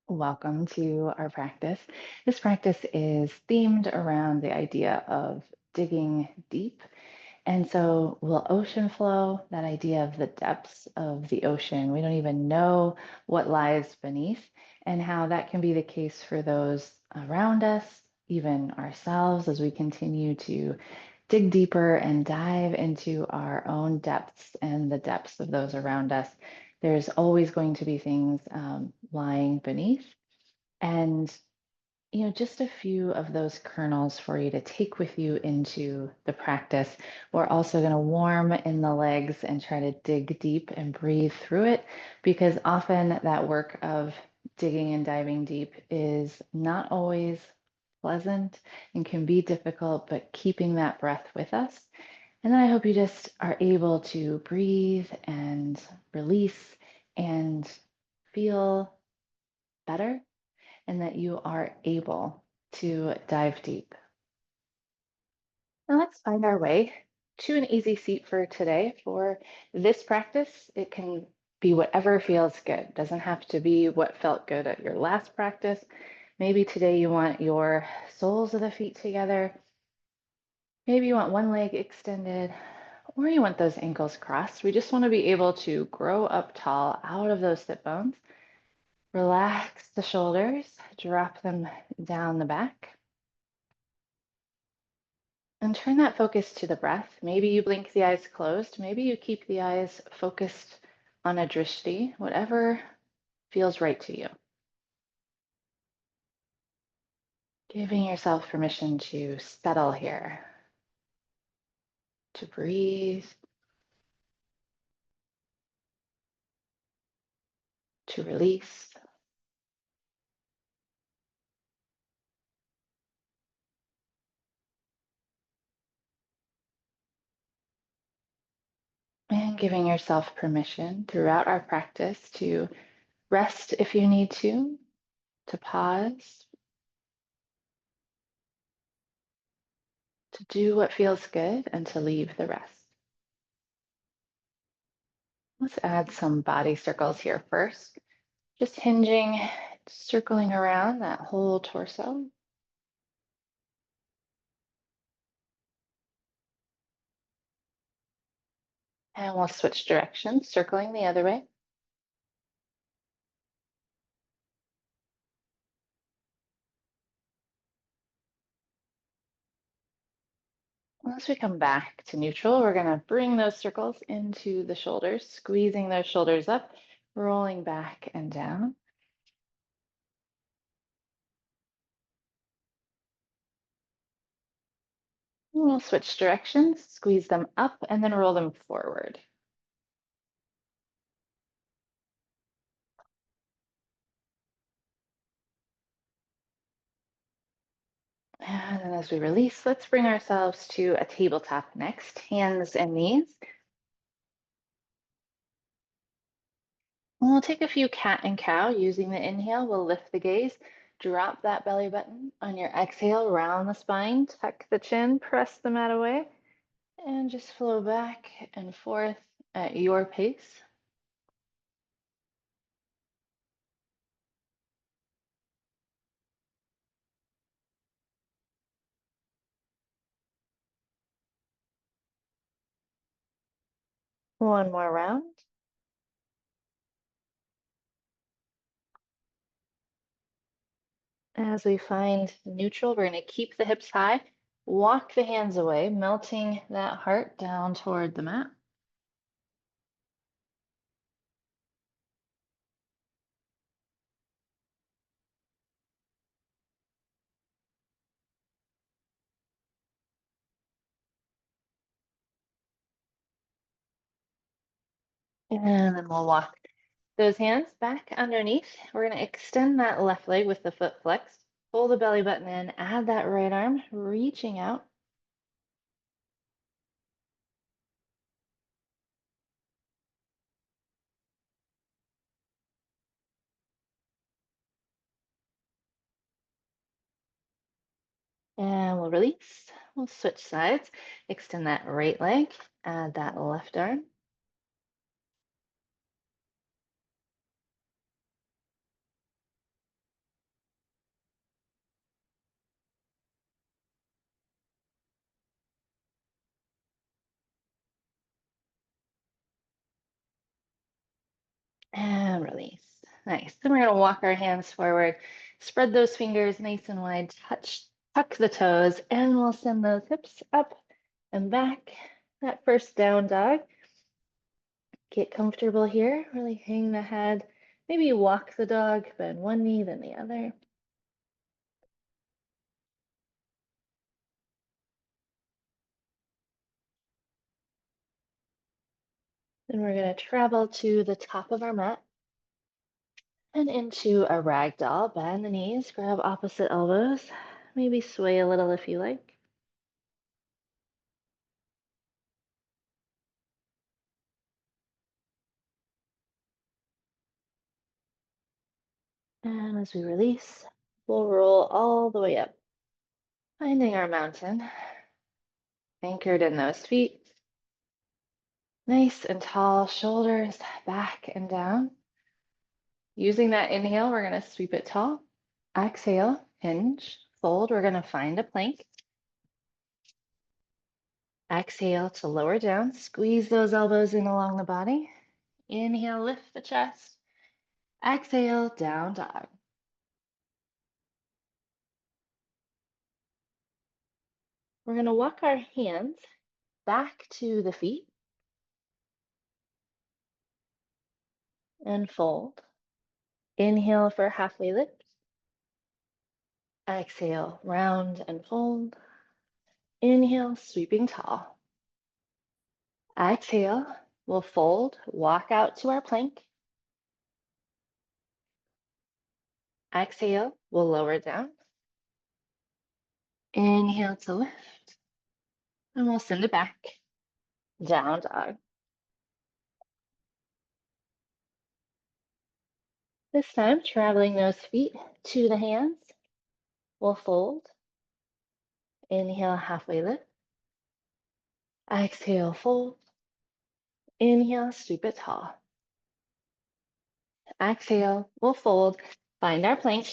Welcome to our practice. This practice is themed around the idea of digging deep. And so, will ocean flow, that idea of the depths of the ocean, we don't even know what lies beneath, and how that can be the case for those around us, even ourselves, as we continue to dig deeper and dive into our own depths and the depths of those around us. There's always going to be things lying beneath. And just a few of those kernels for you to take with you into the practice. We're also going to warm in the legs and try to dig deep and breathe through it because often that work of digging and diving deep is not always pleasant and can be difficult, but keeping that breath with us. And then I hope you just are able to breathe and release and feel better and that you are able to dive deep. Now let's find our way to an easy seat for today. For this practice, it can be whatever feels good. It doesn't have to be what felt good at your last practice. Maybe today you want your soles of the feet together. Maybe you want one leg extended, or you want those ankles crossed. We just want to be able to grow up tall out of those sit bones. Relax the shoulders, drop them down the back. And turn that focus to the breath. Maybe you blink the eyes closed. Maybe you keep the eyes focused on a drishti, whatever feels right to you. Giving yourself permission to settle here, to breathe, to release. And giving yourself permission throughout our practice to rest if you need to pause, to do what feels good, and to leave the rest. Let's add some body circles here first. Just hinging, circling around that whole torso. And we'll switch directions, circling the other way. Once we come back to neutral, we're going to bring those circles into the shoulders, squeezing those shoulders up, rolling back and down. We'll switch directions, squeeze them up, and then roll them forward. And then as we release, let's bring ourselves to a tabletop next, hands and knees. We'll take a few cat and cow using the inhale. We'll lift the gaze, drop that belly button. On your exhale, round the spine, tuck the chin, press the mat away, and just flow back and forth at your pace. One more round. As we find neutral, we're going to keep the hips high, walk the hands away, melting that heart down toward the mat. And then we'll walk those hands back underneath. We're going to extend that left leg with the foot flexed. Pull the belly button in, add that right arm, reaching out. And we'll release. We'll switch sides. Extend that right leg, add that left arm. And release. Nice. Then we're going to walk our hands forward, spread those fingers nice and wide, tuck the toes, and we'll send those hips up and back. That first down dog. Get comfortable here. Really hang the head. Maybe walk the dog, bend one knee, then the other. Then we're going to travel to the top of our mat and into a ragdoll. Bend the knees, grab opposite elbows. Maybe sway a little if you like. And as we release, we'll roll all the way up, finding our mountain, anchored in those feet. Nice and tall, shoulders back and down. Using that inhale, we're going to sweep it tall. Exhale, hinge, fold. We're going to find a plank. Exhale to lower down. Squeeze those elbows in along the body. Inhale, lift the chest. Exhale, down dog. We're going to walk our hands back to the feet and fold. Inhale for halfway lift. Exhale, round and fold. Inhale, sweeping tall. Exhale, we'll fold, walk out to our plank. Exhale, we'll lower down. Inhale to lift, and we'll send it back. Down dog. This time, traveling those feet to the hands, we'll fold. Inhale, halfway lift. Exhale, fold. Inhale, sweep it tall. Exhale, we'll fold. Find our plank.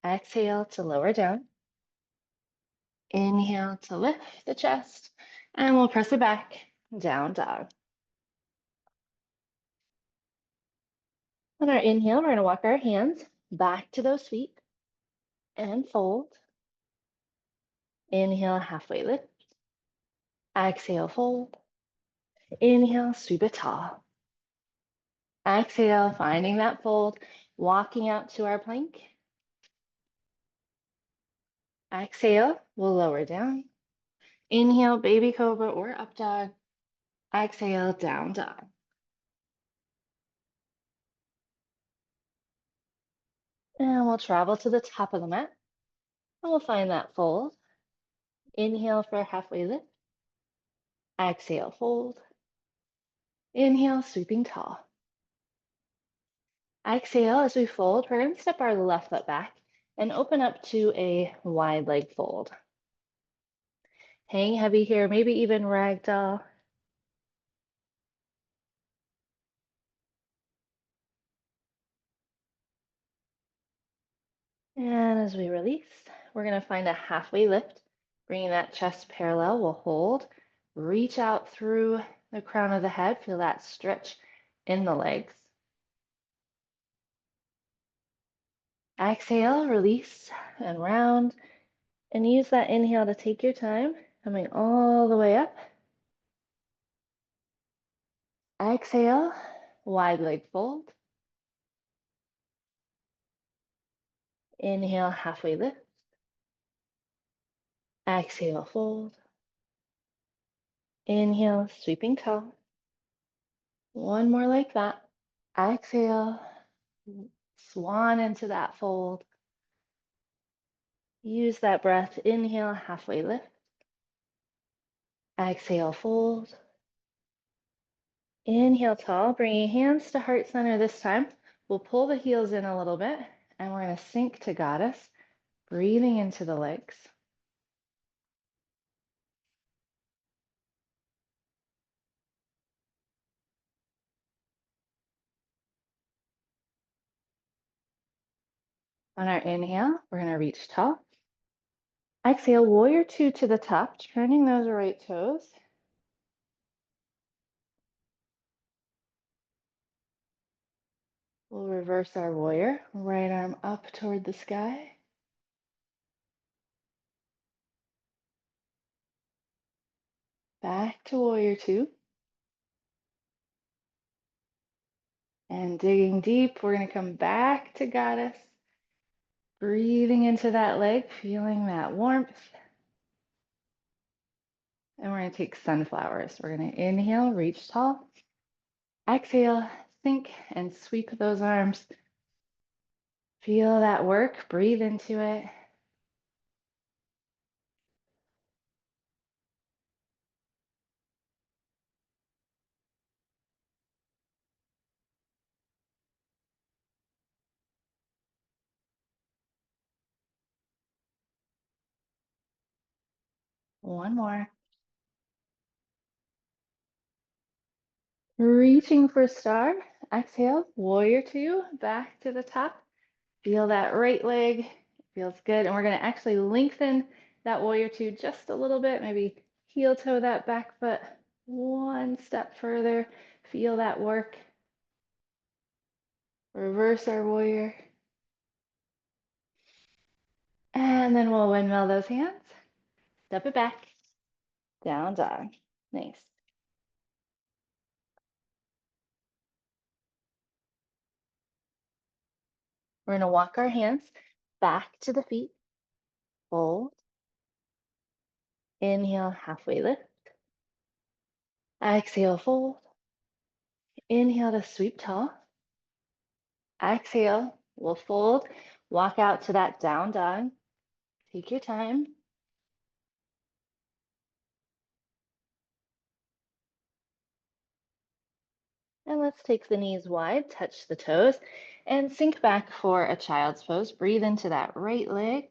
Exhale to lower down. Inhale to lift the chest, and we'll press it back. Down dog. On our inhale, we're going to walk our hands back to those feet and fold. Inhale, halfway lift. Exhale, fold. Inhale, sweep it tall. Exhale, finding that fold, walking out to our plank. Exhale, we'll lower down. Inhale, baby cobra or up dog. Exhale, down dog. And we'll travel to the top of the mat. And we'll find that fold. Inhale for halfway lift. Exhale, fold. Inhale, sweeping tall. Exhale, as we fold, we're going to step our left foot back and open up to a wide leg fold. Hang heavy here, maybe even ragdoll. And as we release, we're going to find a halfway lift, bringing that chest parallel. We'll hold, reach out through the crown of the head, feel that stretch in the legs. Exhale, release and round, and use that inhale to take your time, coming all the way up. Exhale, wide leg fold. Inhale, halfway lift. Exhale, fold. Inhale, sweeping tall. One more like that. Exhale, swan into that fold. Use that breath. Inhale, halfway lift. Exhale, fold. Inhale, tall. Bring your hands to heart center this time. We'll pull the heels in a little bit, and we're going to sink to goddess, breathing into the legs. On our inhale, we're going to reach tall. Exhale, warrior two to the top, turning those right toes. We'll reverse our warrior, right arm up toward the sky. Back to warrior two. And digging deep, we're going to come back to goddess. Breathing into that leg, feeling that warmth. And we're going to take sunflowers. We're going to inhale, reach tall. Exhale, sink and sweep those arms. Feel that work, breathe into it. One more. Reaching for star. Exhale, warrior two, back to the top. Feel that right leg, feels good. And we're going to actually lengthen that warrior two just a little bit, maybe heel toe that back foot one step further. Feel that work. Reverse our warrior. And then we'll windmill those hands. Step it back. Down dog. Nice. We're going to walk our hands back to the feet. Fold. Inhale, halfway lift. Exhale, fold. Inhale to sweep tall. Exhale, we'll fold. Walk out to that down dog. Take your time. And let's take the knees wide, touch the toes, and sink back for a child's pose. Breathe into that right leg.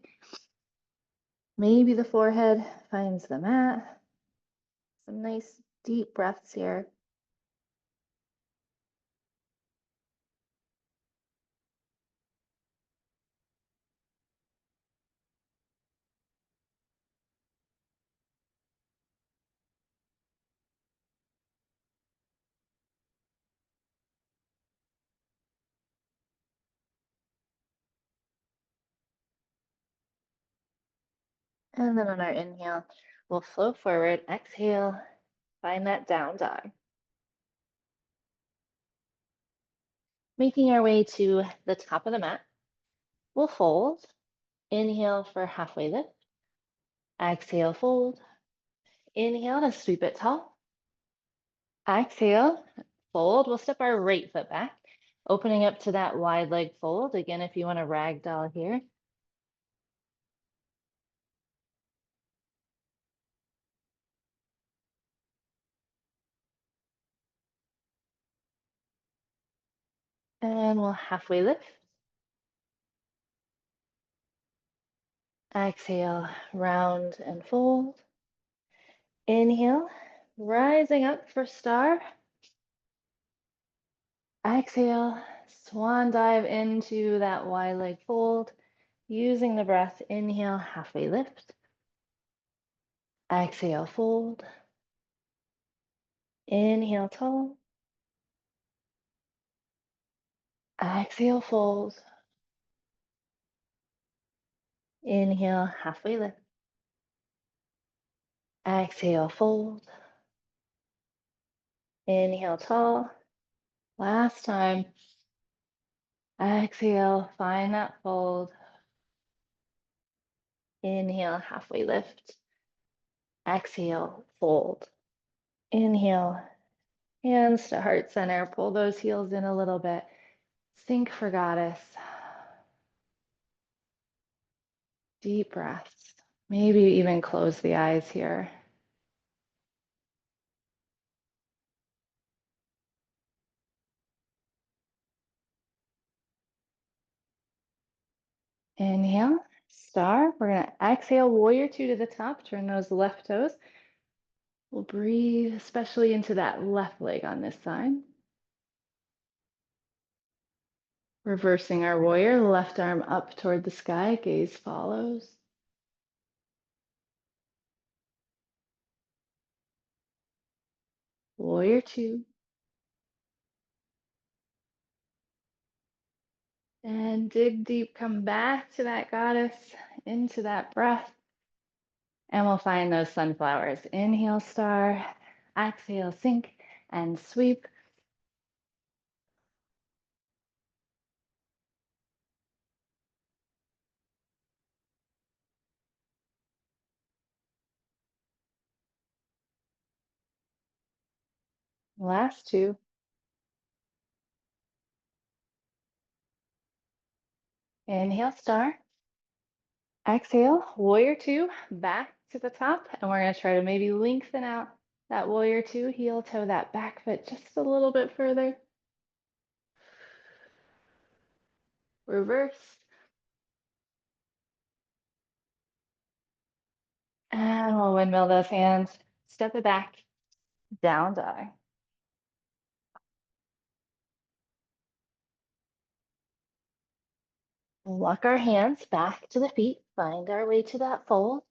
Maybe the forehead finds the mat. Some nice deep breaths here. And then on our inhale, we'll flow forward. Exhale, find that down dog. Making our way to the top of the mat, we'll fold. Inhale for halfway lift. Exhale, fold. Inhale to sweep it tall. Exhale, fold. We'll step our right foot back, opening up to that wide leg fold. Again, if you want to ragdoll here. And we'll halfway lift. Exhale, round and fold. Inhale, rising up for star. Exhale, swan dive into that wide leg fold. Using the breath, inhale, halfway lift. Exhale, fold. Inhale, tall. Exhale, fold. Inhale, halfway lift. Exhale, fold. Inhale, tall. Last time. Exhale, find that fold. Inhale, halfway lift. Exhale, fold. Inhale, hands to heart center. Pull those heels in a little bit. Sink for goddess. Deep breaths. Maybe even close the eyes here. Inhale, star. We're going to exhale, warrior two to the top. Turn those left toes. We'll breathe, especially into that left leg on this side. Reversing our warrior, left arm up toward the sky, gaze follows. Warrior two. And dig deep, come back to that goddess, into that breath. And we'll find those sunflowers. Inhale, star. Exhale, sink and sweep. Last two. Inhale, star. Exhale, warrior two, back to the top. And we're going to try to maybe lengthen out that warrior two, heel toe that back foot just a little bit further. Reverse. And we'll windmill those hands. Step it back, down dog. Walk our hands back to the feet. Find our way to that fold.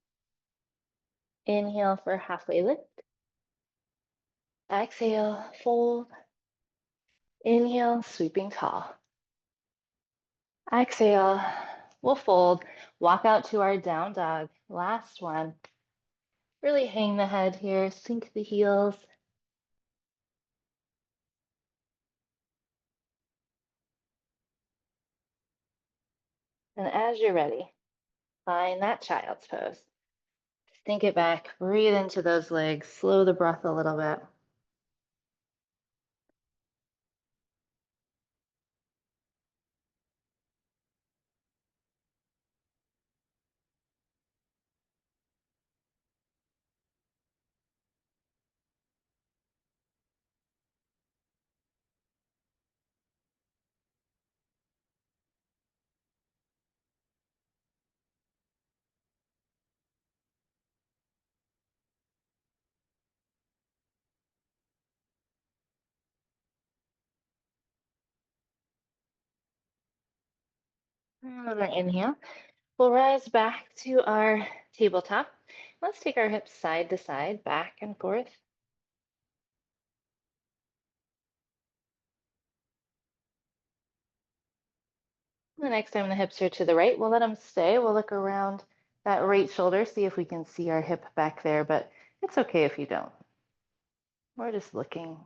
Inhale for halfway lift. Exhale, fold. Inhale, sweeping tall. Exhale, we'll fold. Walk out to our down dog. Last one. Really hang the head here, sink the heels. And as you're ready, find that child's pose. Sink it back, breathe into those legs, slow the breath a little bit. Another inhale. We'll rise back to our tabletop. Let's take our hips side to side, back and forth. The next time the hips are to the right, we'll let them stay. We'll look around that right shoulder, see if we can see our hip back there, but it's okay if you don't. We're just looking.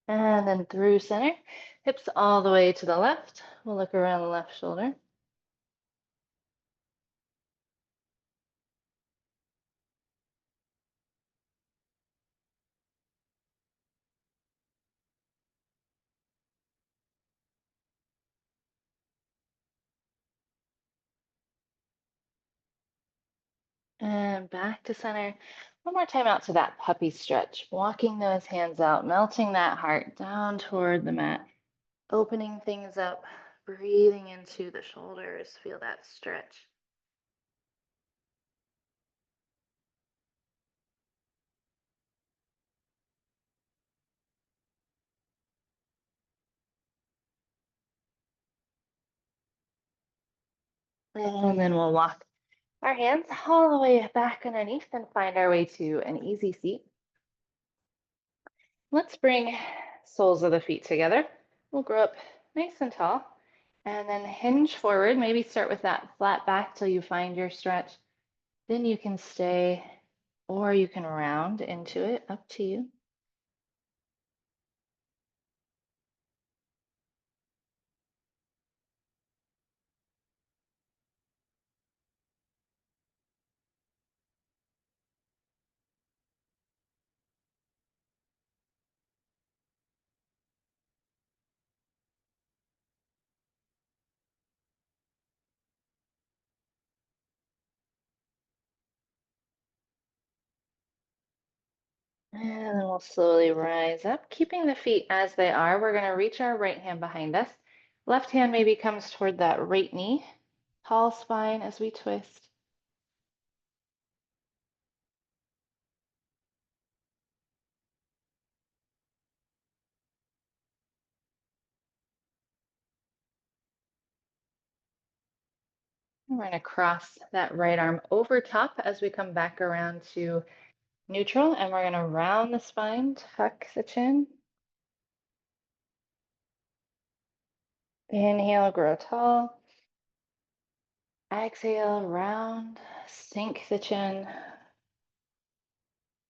And then through center, hips all the way to the left. We'll look around the left shoulder. And back to center. One more time out to that puppy stretch. Walking those hands out, melting that heart down toward the mat, opening things up, breathing into the shoulders. Feel that stretch. And then we'll walk our hands all the way back underneath and find our way to an easy seat. Let's bring soles of the feet together. We'll grow up nice and tall and then hinge forward. Maybe start with that flat back till you find your stretch. Then you can stay or you can round into it, up to you. And then we'll slowly rise up, keeping the feet as they are. We're going to reach our right hand behind us. Left hand maybe comes toward that right knee. Tall spine as we twist. And we're going to cross that right arm over top as we come back around to neutral. And we're going to round the spine, tuck the chin. Inhale, grow tall. Exhale, round, sink the chin.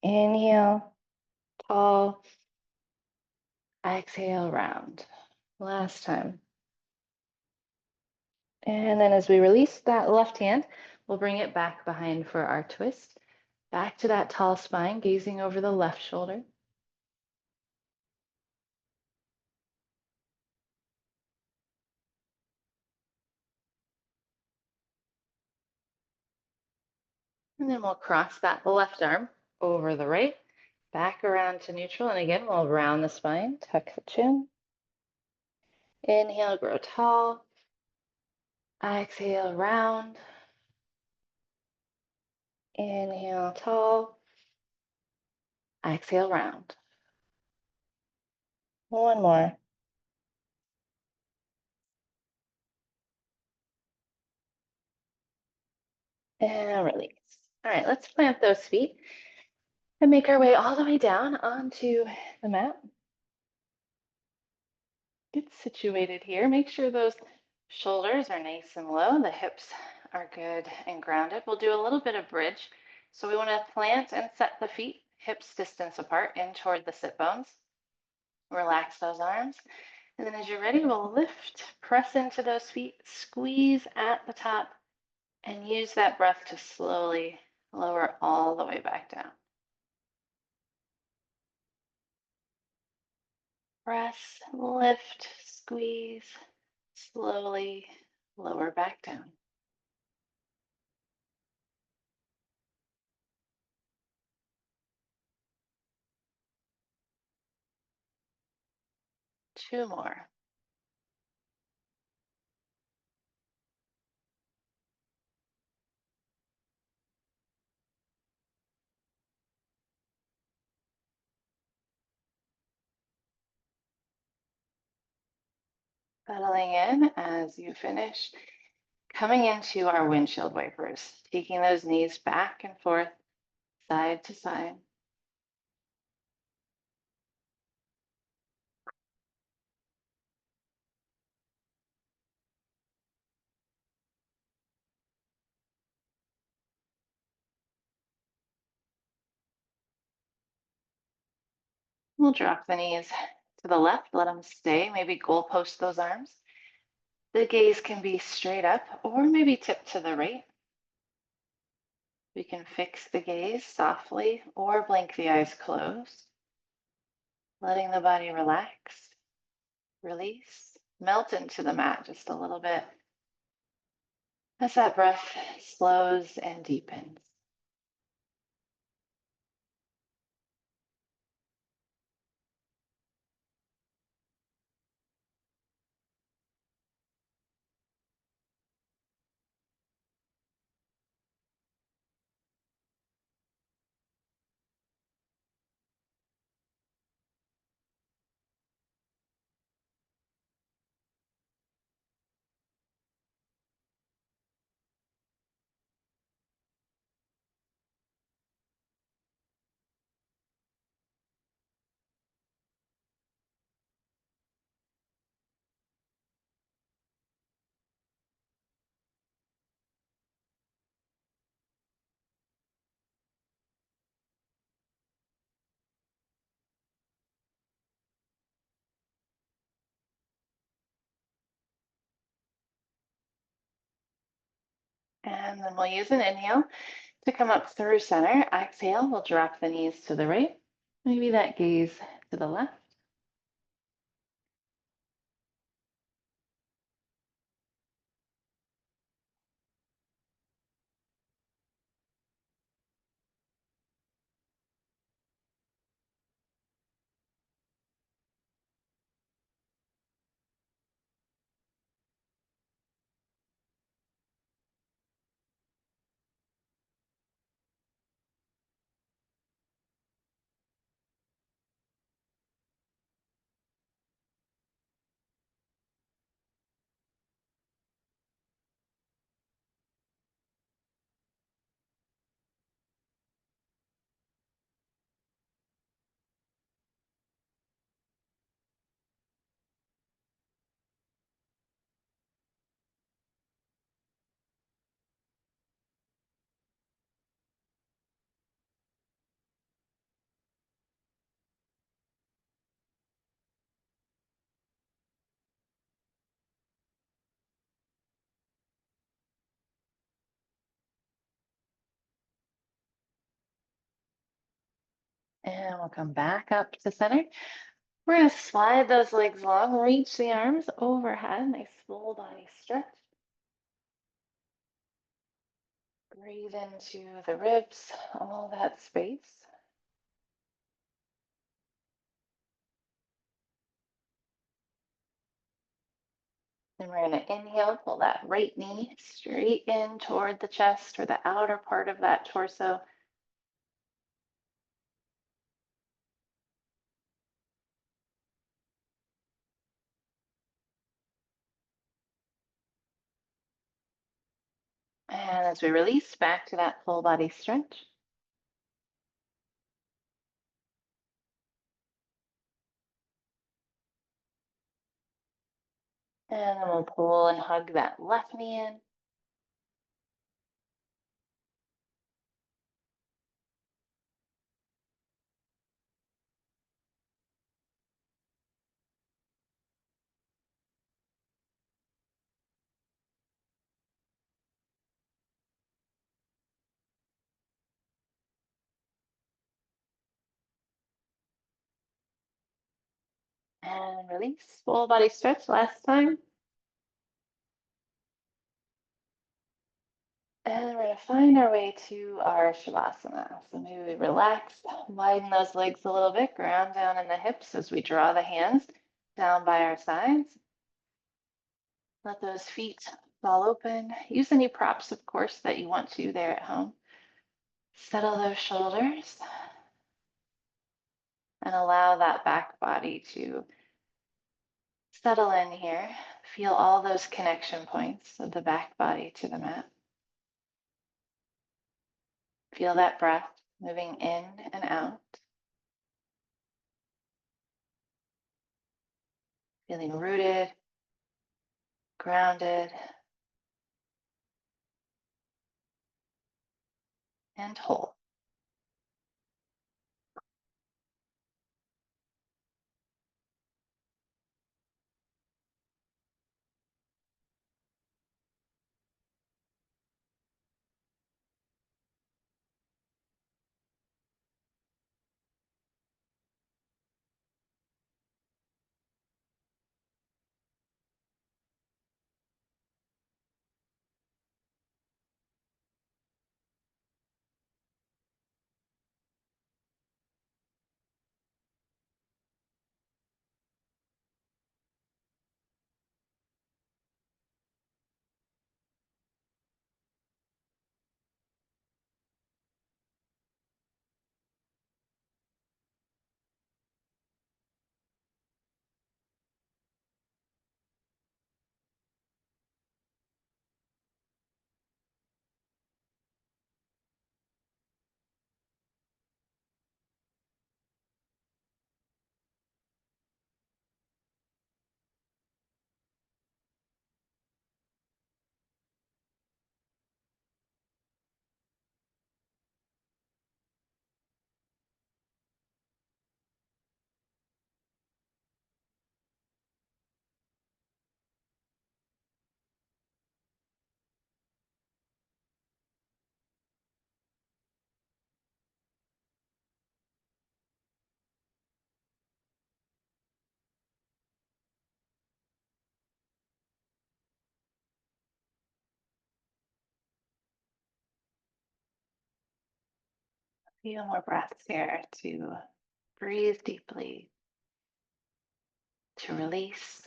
Inhale, tall. Exhale, round. Last time. And then as we release that left hand, we'll bring it back behind for our twist. Back to that tall spine, gazing over the left shoulder. And then we'll cross that left arm over the right, back around to neutral. And again, we'll round the spine, tuck the chin. Inhale, grow tall. Exhale, round. Inhale, tall. Exhale, round. One more. And release. All right, let's plant those feet and make our way all the way down onto the mat. Get situated here. Make sure those shoulders are nice and low. The hips are good and grounded. We'll do a little bit of bridge. So we want to plant and set the feet hips distance apart in toward the sit bones. Relax those arms. And then as you're ready, we'll lift, press into those feet, squeeze at the top, and use that breath to slowly lower all the way back down. Press, lift, squeeze, slowly lower back down. Two more. Settling in as you finish, coming into our windshield wipers, taking those knees back and forth, side to side. We'll drop the knees to the left, let them stay, maybe goalpost those arms. The gaze can be straight up or maybe tip to the right. We can fix the gaze softly or blink the eyes closed, letting the body relax, release, melt into the mat just a little bit as that breath slows and deepens. And then we'll use an inhale to come up through center. Exhale, we'll drop the knees to the right. Maybe that gaze to the left. And we'll come back up to center. We're going to slide those legs long, reach the arms overhead, nice full body stretch. Breathe into the ribs, all that space. Then we're going to inhale, pull that right knee straight in toward the chest or the outer part of that torso. And as we release back to that full body stretch. And then we'll pull and hug that left knee in. And release, full body stretch last time. And we're going to find our way to our Shavasana. So maybe we relax, widen those legs a little bit, ground down in the hips as we draw the hands down by our sides. Let those feet fall open. Use any props, of course, that you want to there at home. Settle those shoulders and allow that back body to settle in here. Feel all those connection points of the back body to the mat. Feel that breath moving in and out. Feeling rooted, grounded, and whole. Few more breaths here to breathe deeply, to release.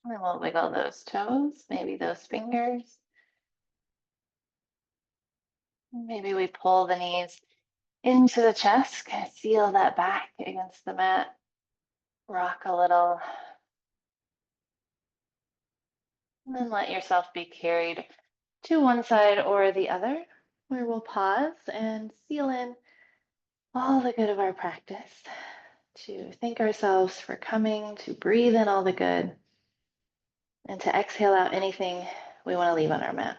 And we'll wiggle those toes, maybe those fingers. Maybe we pull the knees into the chest, kind of seal that back against the mat. Rock a little. And then let yourself be carried to one side or the other, where we'll pause and seal in all the good of our practice, to thank ourselves for coming, to breathe in all the good, and to exhale out anything we want to leave on our mat.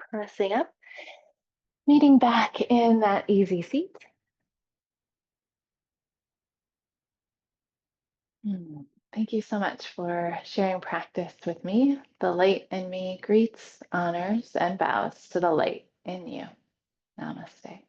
Pressing up Meeting back in that easy seat. Hmm. Thank you so much for sharing practice with me. The light in me greets, honors, and bows to the light in you. Namaste.